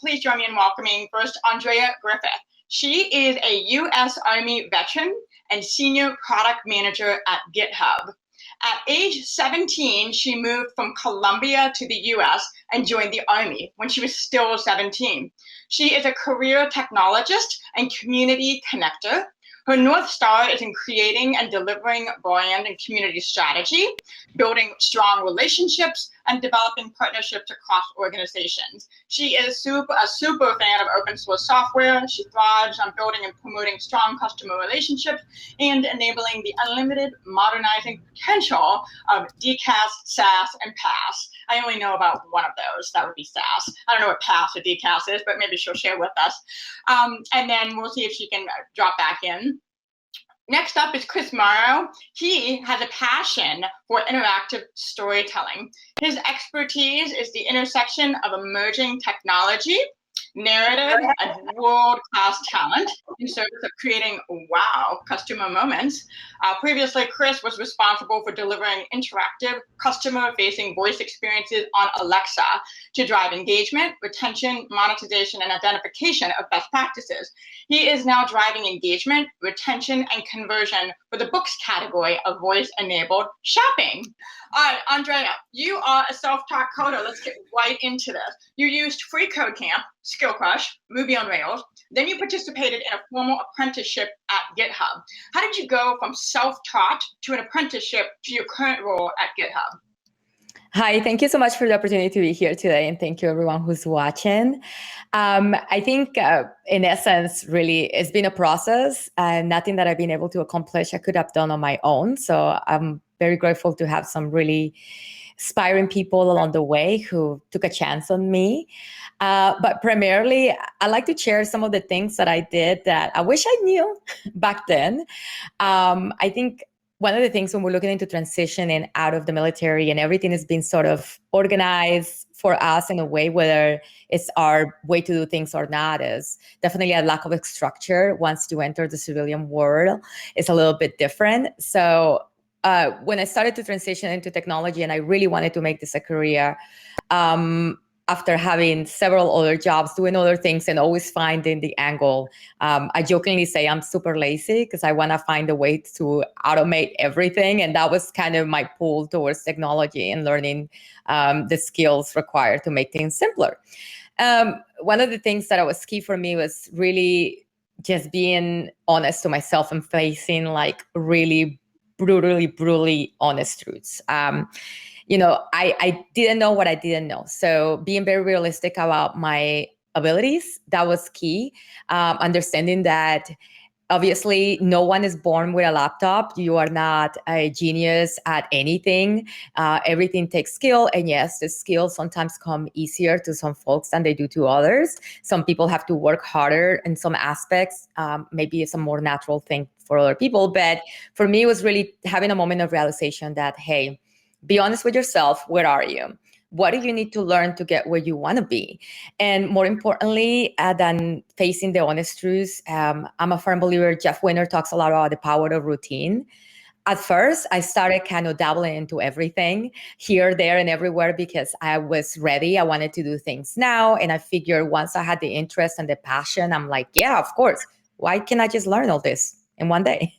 please join me in welcoming first Andrea Griffiths. She is a U.S. Army veteran and senior product manager at GitHub. At age 17, she moved from Colombia to the US and joined the Army when she was still 17. She is a career technologist and community connector. Her North Star is in creating and delivering brand and community strategy, building strong relationships, and developing partnerships across organizations. She is a super fan of open source software. She thrives on building and promoting strong customer relationships and enabling the unlimited modernizing potential of DCaaS, SaaS, and PaaS. I only know about one of those. That would be SaaS. I don't know what PaaS or DCaaS is, but maybe she'll share with us. And then we'll see if she can drop back in. Next up is Chris Morrow. He has a passion for interactive storytelling. His expertise is the intersection of emerging technology, narrative, and world-class talent in service of creating wow customer moments. Previously, Chris was responsible for delivering interactive customer-facing voice experiences on Alexa to drive engagement, retention, monetization, and identification of best practices. He is now driving engagement, retention, and conversion for the books category of voice-enabled shopping. Andrea, you are a self-taught coder. Let's get right into this. You used Free Code Camp, Skill Crush, Ruby on Rails. Then you participated in a formal apprenticeship at GitHub. How did you go from self-taught to an apprenticeship to your current role at GitHub? Hi, thank you so much for the opportunity to be here today, and thank you everyone who's watching. I think in essence, really, it's been a process and nothing that I've been able to accomplish I could have done on my own. So I'm very grateful to have some really inspiring people along the way who took a chance on me. But primarily, I like to share some of the things that I did that I wish I knew back then. I think one of the things when we're looking into transitioning out of the military and everything is being sort of organized for us in a way, whether it's our way to do things or not, is definitely a lack of structure. Once you enter the civilian world, it's a little bit different. So when I started to transition into technology and I really wanted to make this a career, after having several other jobs, doing other things and always finding the angle. I jokingly say I'm super lazy because I want to find a way to automate everything. And that was kind of my pull towards technology and learning the skills required to make things simpler. One of the things that was key for me was really just being honest to myself and facing like really brutally honest truths. I didn't know what I didn't know. So being very realistic about my abilities, that was key. Understanding that obviously no one is born with a laptop. You are not a genius at anything. Everything takes skill. And yes, the skills sometimes come easier to some folks than they do to others. Some people have to work harder in some aspects. Maybe it's a more natural thing for other people. But for me, it was really having a moment of realization that, hey, be honest with yourself. Where are you? What do you need to learn to get where you want to be? And more importantly than facing the honest truths, I'm a firm believer. Jeff Winter talks a lot about the power of routine. At first, I started kind of dabbling into everything here, there, and everywhere because I was ready. I wanted to do things now. And I figured once I had the interest and the passion, I'm like, yeah, of course. Why can't I just learn all this in one day?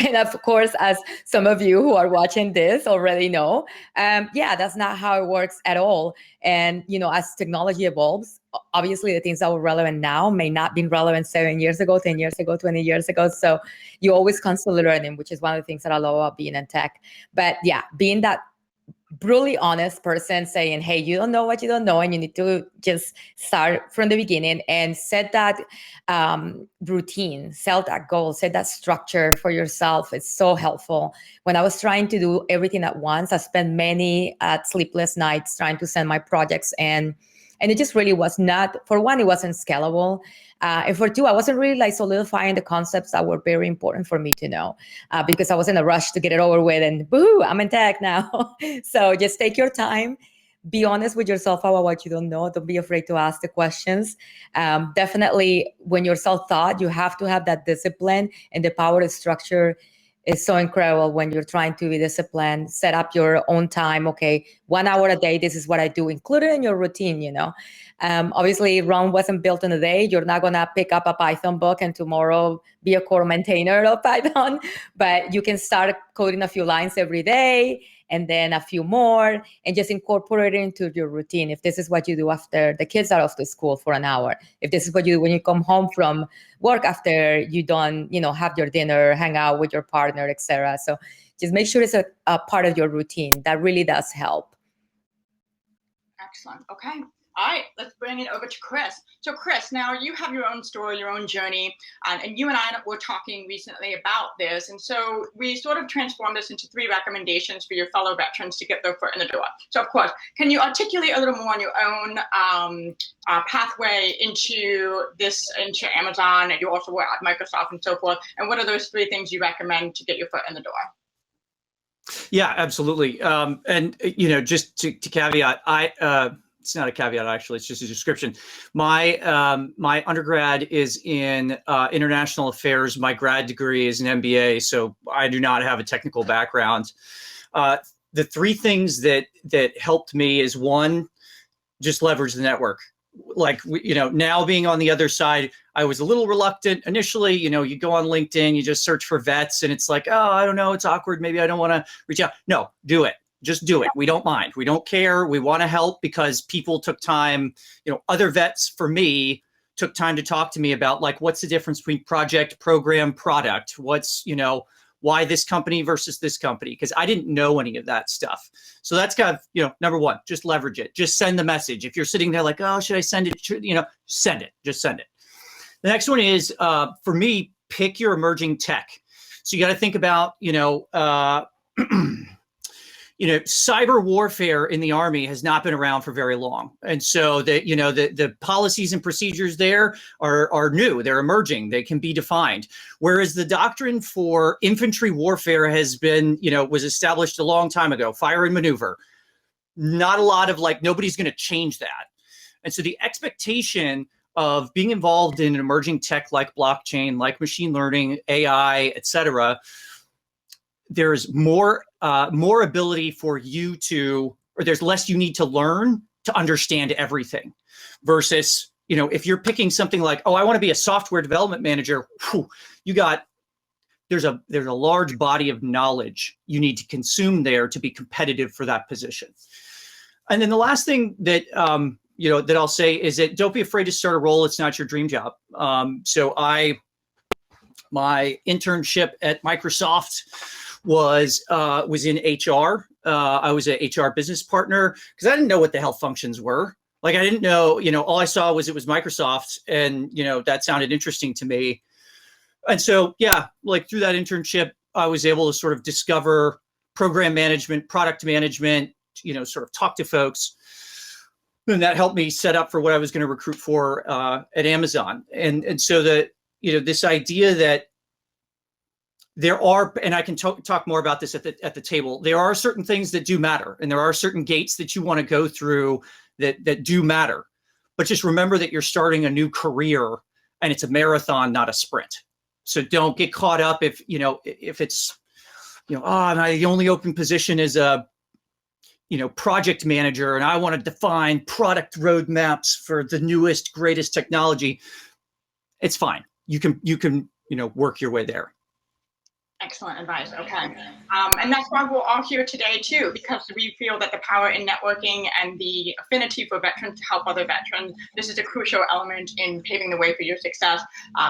And of course, as some of you who are watching this already know, that's not how it works at all. And, as technology evolves, obviously the things that were relevant now may not be relevant 7 years ago, 10 years ago, 20 years ago. So you always constantly learning, which is one of the things that I love about being in tech. But yeah, being that brutally honest person saying, hey, you don't know what you don't know, and you need to just start from the beginning and set that routine, set that goal, set that structure for yourself. It's so helpful. When I was trying to do everything at once, I spent many sleepless nights trying to send my projects and it just really was not, for one, it wasn't scalable. And for two, I wasn't really solidifying the concepts that were very important for me to know because I was in a rush to get it over with and boo, I'm in tech now. So just take your time. Be honest with yourself about what you don't know. Don't be afraid to ask the questions. Definitely when you're self-taught, you have to have that discipline and the power to structure is so incredible when you're trying to be disciplined, set up your own time. Okay, 1 hour a day, this is what I do, include it in your routine, Obviously, Rome wasn't built in a day. You're not going to pick up a Python book and tomorrow be a core maintainer of Python, but you can start coding a few lines every day and then a few more and just incorporate it into your routine. If this is what you do after the kids are off to school for an hour, if this is what you do when you come home from work after you done, have your dinner, hang out with your partner, etc. So just make sure it's a part of your routine. That really does help. Excellent. Okay. All right, let's bring it over to Chris. So Chris, now you have your own story, your own journey, and you and I were talking recently about this. And so we sort of transformed this into 3 recommendations for your fellow veterans to get their foot in the door. So of course, can you articulate a little more on your own pathway into Amazon, and you also work at Microsoft and so forth, and what are those 3 things you recommend to get your foot in the door? Yeah, absolutely. And just to caveat, it's not a caveat, actually. It's just a description. My undergrad is in international affairs. My grad degree is an MBA, so I do not have a technical background. The 3 things that helped me is, 1, just leverage the network. Like, now being on the other side, I was a little reluctant initially. You go on LinkedIn, you just search for vets, and it's like, oh, I don't know, it's awkward. Maybe I don't want to reach out. No, do it. Just do it. We don't mind. We don't care. We want to help because people took time, other vets for me took time to talk to me about, like, what's the difference between project, program, product? What's, why this company versus this company? Because I didn't know any of that stuff. So that's kind of, number 1, just leverage it. Just send the message. If you're sitting there like, oh, should I send it? Send it. Just send it. The next one is, for me, pick your emerging tech. So you got to think about, cyber warfare in the Army has not been around for very long. And so the policies and procedures there are new, they're emerging, they can be defined. Whereas the doctrine for infantry warfare has been, was established a long time ago, fire and maneuver. Not a lot of, nobody's going to change that. And so the expectation of being involved in an emerging tech like blockchain, like machine learning, AI, et cetera, there's more ability for you to, or there's less you need to learn to understand everything, versus, if you're picking something like, oh, I want to be a software development manager, there's a large body of knowledge you need to consume there to be competitive for that position. And then the last thing that that I'll say is that don't be afraid to start a role. It's not your dream job. So my internship at Microsoft was in HR. I was an HR business partner because I didn't know what the hell functions were. Like, I didn't know, all I saw was it was Microsoft, and, that sounded interesting to me. And so, yeah, through that internship, I was able to sort of discover program management, product management, sort of talk to folks. And that helped me set up for what I was going to recruit for at Amazon. And so that, this idea that there are, and I can talk more about this at the table, there are certain things that do matter, and there are certain gates that you want to go through that do matter. But just remember that you're starting a new career, and it's a marathon, not a sprint. So don't get caught up if it's, the only open position is a, project manager, and I want to define product roadmaps for the newest, greatest technology. It's fine. You can work your way there. Excellent advice. Okay. And that's why we're all here today, too, because we feel that the power in networking and the affinity for veterans to help other veterans, this is a crucial element in paving the way for your success,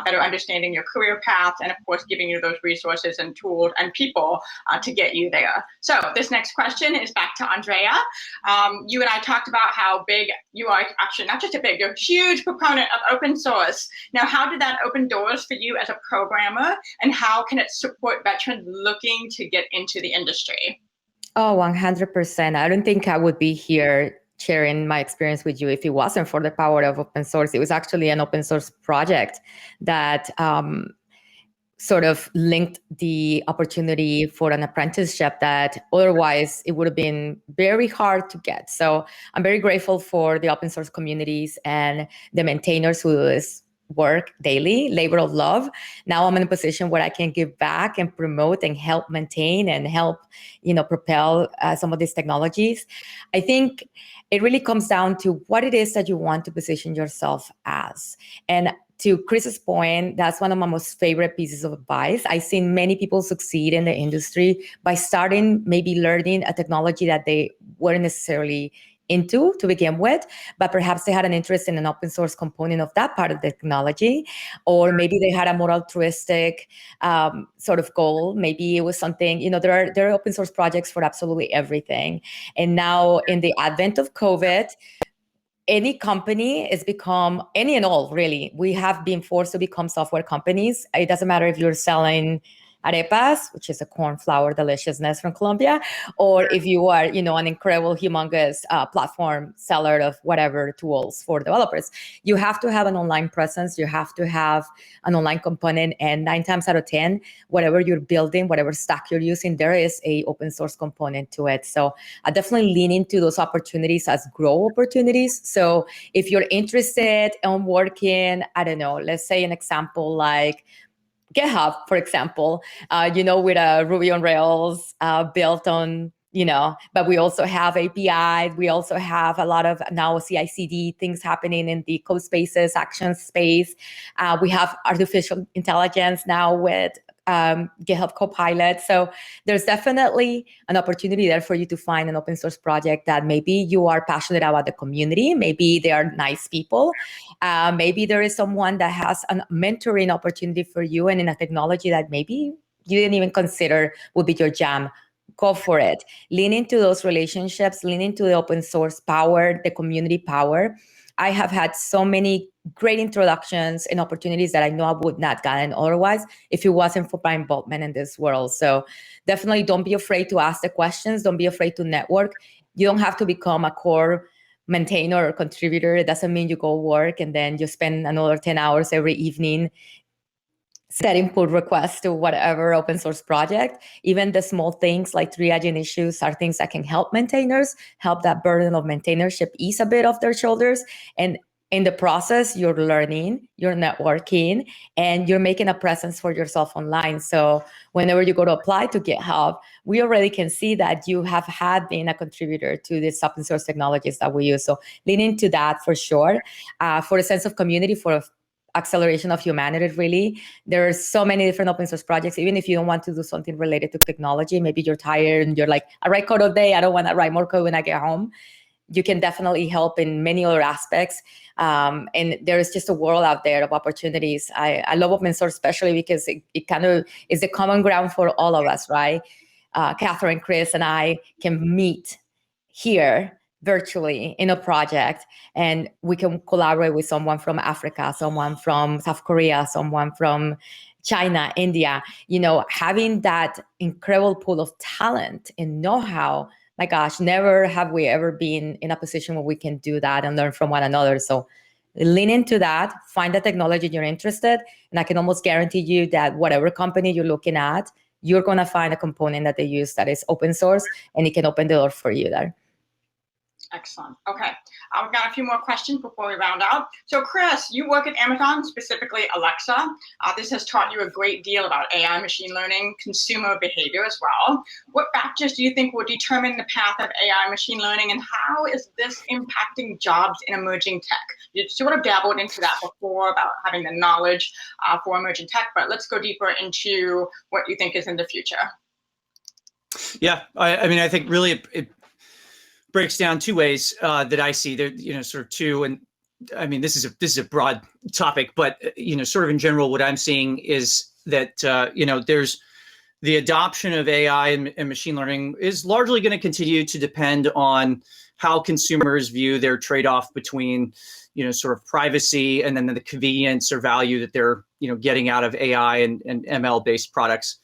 better understanding your career path, and, of course, giving you those resources and tools and people to get you there. So this next question is back to Andrea. You and I talked about how big you are, actually, not just you're a huge proponent of open source. Now, how did that open doors for you as a programmer, and how can it support veterans looking to get into the industry? Oh, 100%. I don't think I would be here sharing my experience with you if it wasn't for the power of open source. It was actually an open source project that sort of linked the opportunity for an apprenticeship that otherwise it would have been very hard to get. So I'm very grateful for the open source communities and the maintainers who is work daily, labor of love. Now I'm in a position where I can give back and promote and help maintain and help, propel some of these technologies. I think it really comes down to what it is that you want to position yourself as. And to Chris's point, that's one of my most favorite pieces of advice. I've seen many people succeed in the industry by starting maybe learning a technology that they weren't necessarily into to begin with, but perhaps they had an interest in an open source component of that part of the technology, or maybe they had a more altruistic sort of goal. Maybe it was something, there are open source projects for absolutely everything. And now in the advent of COVID, any company has become, any and all really, we have been forced to become software companies. It doesn't matter if you're selling arepas, which is a corn flour deliciousness from Colombia, or if you are, an incredible, humongous platform seller of whatever tools for developers. You have to have an online presence. You have to have an online component. And 9 times out of 10, whatever you're building, whatever stack you're using, there is a open source component to it. So I definitely lean into those opportunities as grow opportunities. So if you're interested in working, I don't know, let's say an example like GitHub, for example, with a Ruby on Rails built on, but we also have API. We also have a lot of now CI/CD things happening in the code spaces, action space. We have artificial intelligence now with GitHub Copilot. So there's definitely an opportunity there for you to find an open source project that maybe you are passionate about the community. Maybe they are nice people. Maybe there is someone that has a mentoring opportunity for you and in a technology that maybe you didn't even consider would be your jam. Go for it. Lean into those relationships, lean into the open source power, the community power. I have had so many great introductions and opportunities that I know I would not gotten otherwise if it wasn't for my involvement in this world. So definitely don't be afraid to ask the questions. Don't be afraid to network. You don't have to become a core maintainer or contributor. It doesn't mean you go work and then you spend another 10 hours every evening setting pull requests to whatever open source project. Even the small things like triaging issues are things that can help maintainers, help that burden of maintainership ease a bit off their shoulders. And in the process, you're learning, you're networking, and you're making a presence for yourself online. So whenever you go to apply to GitHub, we already can see that you have had been a contributor to these open source technologies that we use. So lean into that for sure. For a sense of community, for acceleration of humanity, really. There are so many different open source projects. Even if you don't want to do something related to technology, maybe you're tired and you're like, I write code all day, I don't want to write more code when I get home. You can definitely help in many other aspects. And there is just a world out there of opportunities. I love open source, especially because it kind of is a common ground for all of us, right? Catherine, Chris, and I can meet here virtually in a project, and we can collaborate with someone from Africa, someone from South Korea, someone from China, India, having that incredible pool of talent and know-how. My gosh, never have we ever been in a position where we can do that and learn from one another. So lean into that, find the technology you're interested, and I can almost guarantee you that whatever company you're looking at, you're going to find a component that they use that is open source, and it can open the door for you there. Excellent. Okay. We've got a few more questions before we round out. So Chris, you work at Amazon, specifically Alexa. This has taught you a great deal about AI, machine learning, consumer behavior as well. What factors do you think will determine the path of AI, machine learning, and how is this impacting jobs in emerging tech? You sort of dabbled into that before about having the knowledge for emerging tech, but let's go deeper into what you think is in the future. Yeah, I mean, I think really it breaks down two ways that I see there, sort of two. And I mean, this is a broad topic, but, sort of in general, what I'm seeing is that, there's the adoption of AI and machine learning is largely going to continue to depend on how consumers view their trade-off between, sort of privacy and then the convenience or value that they're, getting out of AI and ML-based products.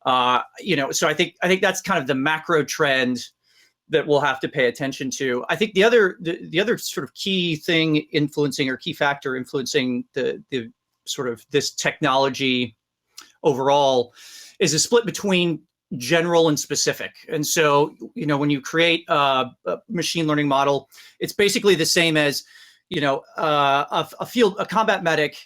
So I think that's kind of the macro trend that we'll have to pay attention to. I think the other sort of key thing influencing or key factor influencing the sort of this technology overall is a split between general and specific. And so, when you create a machine learning model, it's basically the same as, a combat medic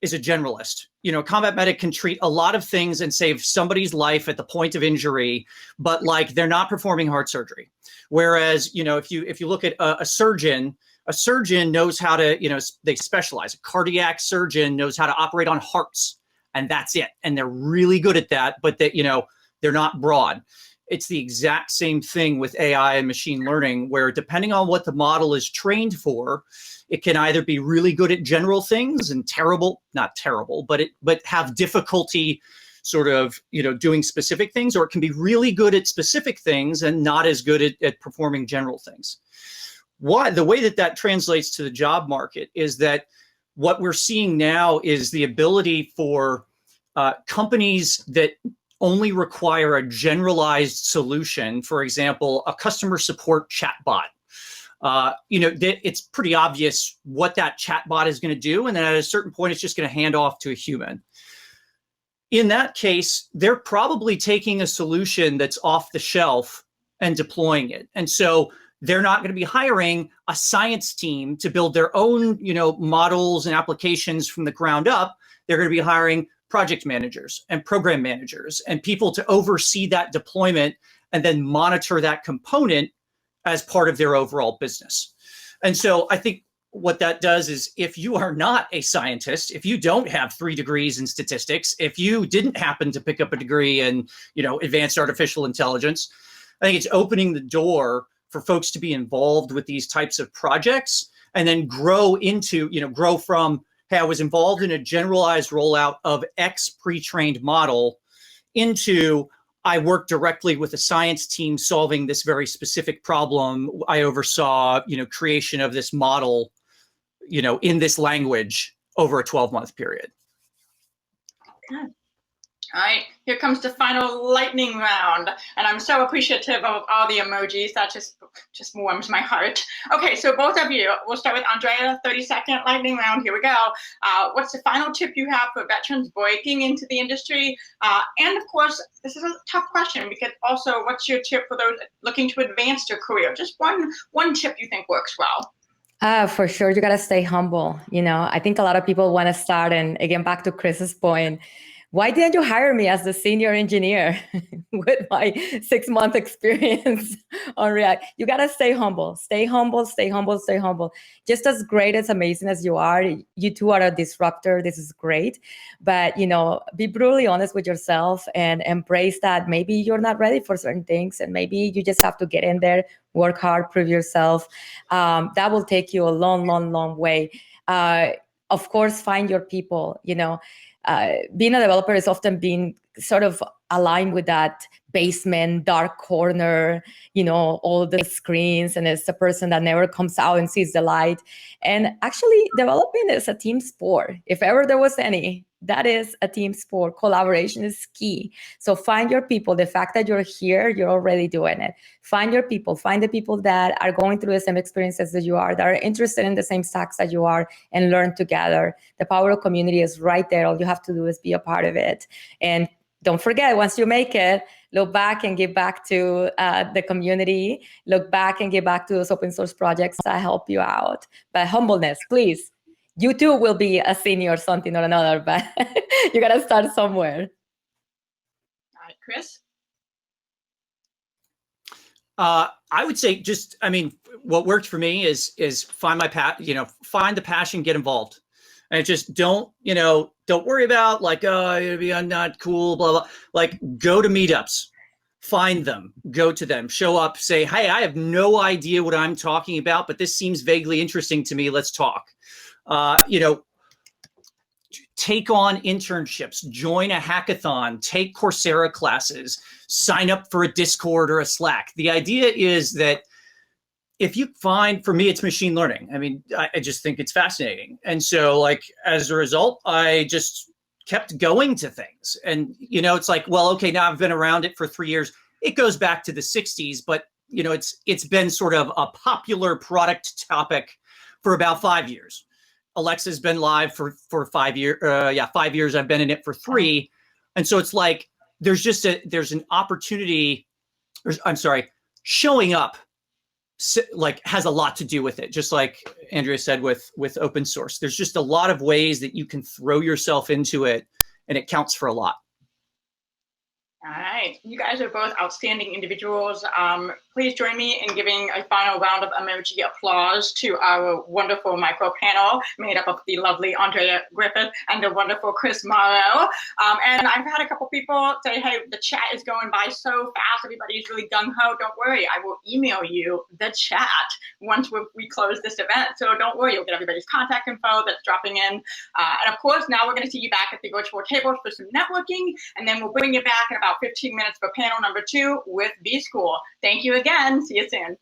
is a generalist. You know, a combat medic can treat a lot of things and save somebody's life at the point of injury, but like they're not performing heart surgery. Whereas, you know, if you look at a surgeon knows how to, you know, they specialize. A cardiac surgeon knows how to operate on hearts, and that's it. And they're really good at that, but that, you know, they're not broad. It's the exact same thing with AI and machine learning, where depending on what the model is trained for, it can either be really good at general things and not terrible, but have difficulty sort of, you know, doing specific things, or it can be really good at specific things and not as good at performing general things. The way that translates to the job market is that what we're seeing now is the ability for companies that only require a generalized solution, for example, a customer support chatbot. You know, it's pretty obvious what that chatbot is going to do, and then at a certain point, it's just going to hand off to a human. In that case, they're probably taking a solution that's off the shelf and deploying it. And so they're not going to be hiring a science team to build their own, you know, models and applications from the ground up. They're going to be hiring project managers and program managers and people to oversee that deployment and then monitor that component as part of their overall business. And so I think what that does is, if you are not a scientist, if you don't have 3 degrees in statistics, if you didn't happen to pick up a degree in, you know, advanced artificial intelligence, I think it's opening the door for folks to be involved with these types of projects and then grow from, hey, I was involved in a generalized rollout of X pre-trained model into, I worked directly with a science team solving this very specific problem. I oversaw, you know, creation of this model, you know, in this language over a 12-month period. Good. All right, here comes the final lightning round, and I'm so appreciative of all the emojis. That just warms my heart. Okay, so both of you, we'll start with Andrea, 30-second lightning round. Here we go. What's the final tip you have for veterans breaking into the industry? And of course, this is a tough question, because also, what's your tip for those looking to advance their career? Just one tip you think works well. For sure, you gotta stay humble. You know, I think a lot of people want to start, and again, back to Chris's point, why didn't you hire me as the senior engineer with my 6-month experience on React? You gotta stay humble, stay humble, stay humble, stay humble. Just as great, as amazing as you are, you too are a disruptor. This is great, but you know, be brutally honest with yourself and embrace that maybe you're not ready for certain things, and maybe you just have to get in there, work hard, prove yourself. That will take you a long, long, long way. Of course, find your people. You know, being a developer is often being sort of aligned with that basement, dark corner, you know, all the screens, and it's the person that never comes out and sees the light. And actually, developing is a team sport. If ever there was any, that is a team sport. Collaboration is key. So find your people. The fact that you're here, you're already doing it. Find your people. Find the people that are going through the same experiences that you are, that are interested in the same stacks that you are, and learn together. The power of community is right there. All you have to do is be a part of it. And don't forget, once you make it, look back and give back to the community. Look back and give back to those open source projects that help you out. But humbleness, please. You too will be a senior something or another, but you got to start somewhere. All right, Chris? I would say what worked for me is find find the passion, get involved. And just don't worry about like, oh, it'll be not cool, blah, blah. Like, go to meetups, find them, go to them, show up, say, hey, I have no idea what I'm talking about, but this seems vaguely interesting to me. Let's talk. Take on internships, join a hackathon, take Coursera classes, sign up for a Discord or a Slack. The idea is that if you find, for me, it's machine learning. I mean, I just think it's fascinating. And so like, as a result, I just kept going to things. And, it's like, well, okay, now I've been around it for 3 years. It goes back to the 60s, but it's been sort of a popular product topic for about 5 years. Alexa's been live for 5 years. 5 years. I've been in it for 3. And so it's like, there's an opportunity, showing up, has a lot to do with it. Just like Andrea said with open source, there's just a lot of ways that you can throw yourself into it, and it counts for a lot. All right, you guys are both outstanding individuals. Please join me in giving a final round of emoji applause to our wonderful micro panel made up of the lovely Andrea Griffiths and the wonderful Chris Morrow. And I've had a couple people say, hey, the chat is going by so fast, everybody's really gung-ho. Don't worry, I will email you the chat once we close this event. So don't worry, you'll get everybody's contact info that's dropping in. And of course, now we're gonna see you back at the virtual table for some networking, and then we'll bring you back in about 15 minutes for panel number 2 with B School. Thank you again. See you soon.